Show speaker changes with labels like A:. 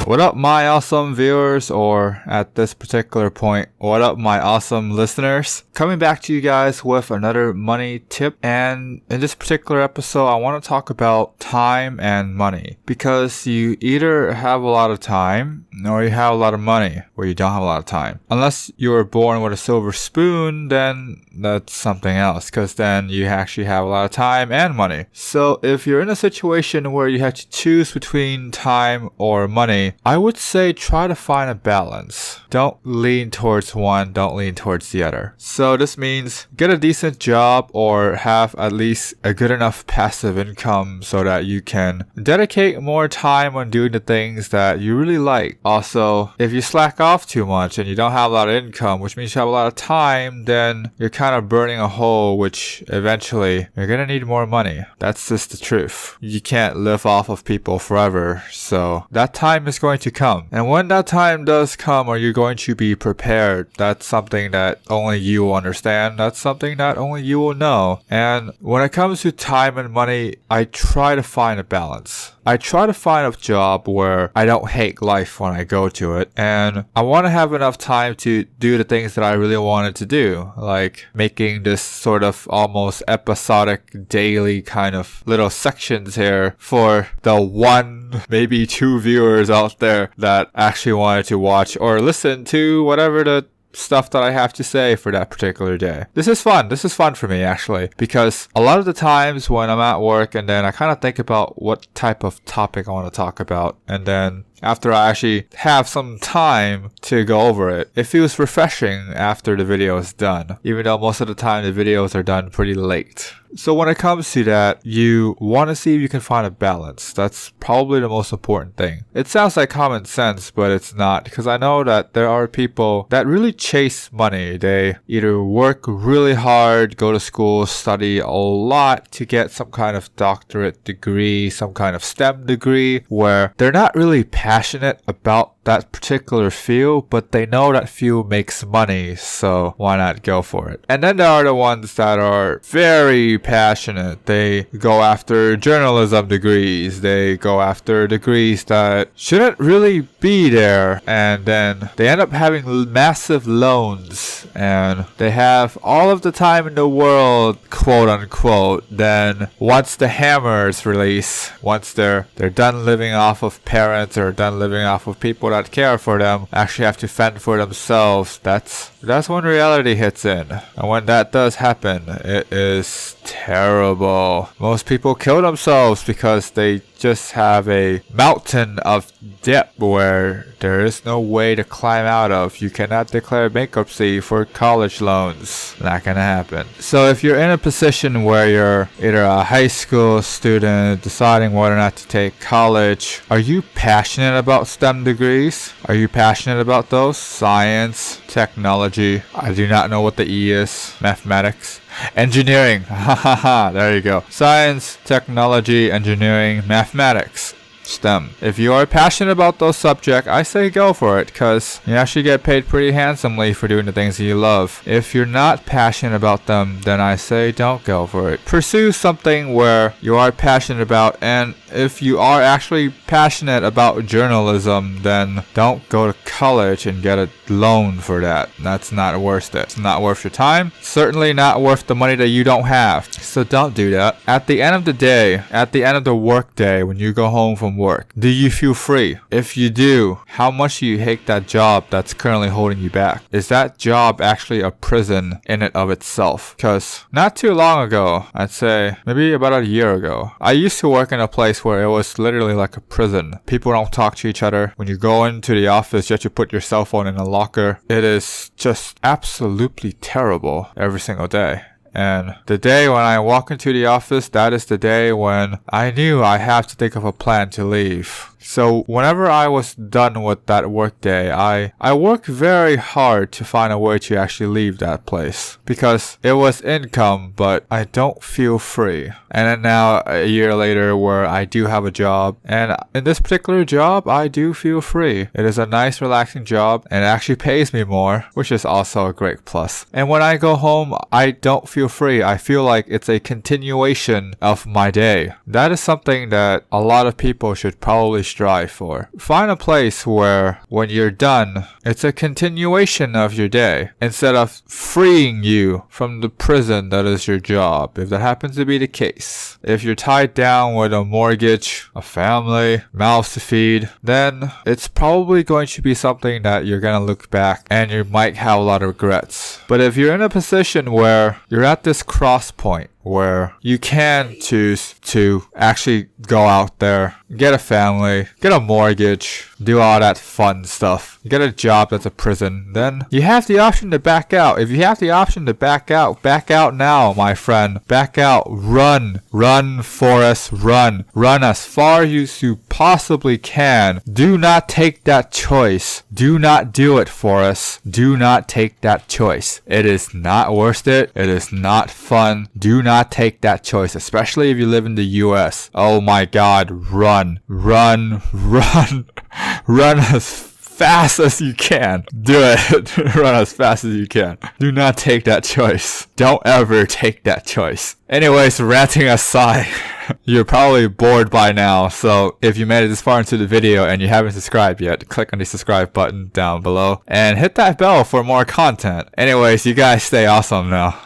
A: What up, my awesome viewers, or at this particular point, what up, my awesome listeners? Coming back to you guys with another money tip, and in this particular episode, I want to talk about time and money, because you either have a lot of time or you have a lot of money, or you don't have a lot of time. Unless you were born with a silver spoon, then that's something else, because then you actually have a lot of time and money. So if you're in a situation where you have to choose between time or money, I would say try to find a balance. Don't lean towards one, don't lean towards the other. So this means get a decent job or have at least a good enough passive income so that you can dedicate more time on doing the things that you really like. Also, if you slack off too much and you don't have a lot of income, which means you have a lot of time, then you're kind of burning a hole, which eventually you're gonna need more money. That's just the truth. You can't live off of people forever, so that time is going to come. And when that time does come, are you going to be prepared? That's something that only you will understand. That's something that only you will know. And when it comes to time and money, I try to find a balance. I try to find a job where I don't hate life when I go to it, and I want to have enough time to do the things that I really wanted to do, like making this sort of almost episodic daily kind of little sections here for the one, maybe two viewers out there that actually wanted to watch or listen to whatever the stuff that I have to say for that particular day. This is fun. This is fun for me, actually, because a lot of the times when I'm at work and then I kind of think about what type of topic I want to talk about, and then after I actually have some time to go over it, it feels refreshing after the video is done, even though most of the time the videos are done pretty late. So when it comes to that, you want to see if you can find a balance. That's probably the most important thing. It sounds like common sense, but it's not, because I know that there are people that really chase money. They either work really hard, go to school, study a lot to get some kind of doctorate degree, some kind of STEM degree, where they're not really passionate about that particular field, but they know that field makes money, so why not go for it? And then there are the ones that are very passionate. They go after journalism degrees, they go after degrees that shouldn't really be there, and then they end up having massive loans, and they have all of the time in the world, quote unquote. Then once the hammer is released, once they're done living off of parents or done living off of people that care for them, actually have to fend for themselves, that's when reality hits in. And when that does happen, it is terrible. Most people kill themselves because they just have a mountain of debt where there is no way to climb out of. You cannot declare bankruptcy for college loans. Not gonna happen. So if you're in a position where you're either a high school student deciding whether or not to take college, are you passionate about STEM degrees? Are you passionate about those? Science, technology, I do not know what the E is, mathematics, engineering, there you go. Science, technology, engineering, mathematics, STEM. If you are passionate about those subjects, I say go for it, because you actually get paid pretty handsomely for doing the things that you love. If you're not passionate about them, then I say don't go for it. Pursue something where you are passionate about, and if you are actually passionate about journalism, then don't go to college and get a loan for that. That's not worth it. It's not worth your time. Certainly not worth the money that you don't have. So don't do that. At the end of the day, at the end of the work day, when you go home from work, do you feel free? If you do, how much do you hate that job that's currently holding you back? Is that job actually a prison in and of itself? Because not too long ago, I'd say maybe about a year ago, I used to work in a place where it was literally like a prison. People don't talk to each other. When you go into the office, you have to put your cell phone in a locker. It is just absolutely terrible every single day. And the day when I walk into the office, that is the day when I knew I have to think of a plan to leave. So whenever I was done with that work day, I worked very hard to find a way to actually leave that place, because it was income, but I don't feel free. And then now a year later, where I do have a job, and in this particular job, I do feel free. It is a nice, relaxing job, and it actually pays me more, which is also a great plus. And when I go home, I don't feel free. I feel like it's a continuation of my day. That is something that a lot of people should probably strive for. Find a place where when you're done, it's a continuation of your day instead of freeing you from the prison that is your job, if that happens to be the case. If you're tied down with a mortgage, a family, mouths to feed, then it's probably going to be something that you're going to look back and you might have a lot of regrets. But if you're in a position where you're at this cross point, where you can choose to actually go out there, get a family, get a mortgage, do all that fun stuff, get a job that's a prison, then you have the option to back out. If you have the option to back out now, my friend. Back out. Run, Forrest, run as far as you possibly can. Do not take that choice. Do not do it, Forrest. Do not take that choice. It is not worth it. It is not fun. Do not take that choice, especially if you live in the US. Oh my God, run as fast as you can. Do it. Run as fast as you can. Do not take that choice. Don't ever take that choice. Anyways, ranting aside, you're probably bored by now, so if you made it this far into the video and you haven't subscribed yet, click on the subscribe button down below and hit that bell for more content. Anyways, you guys stay awesome now.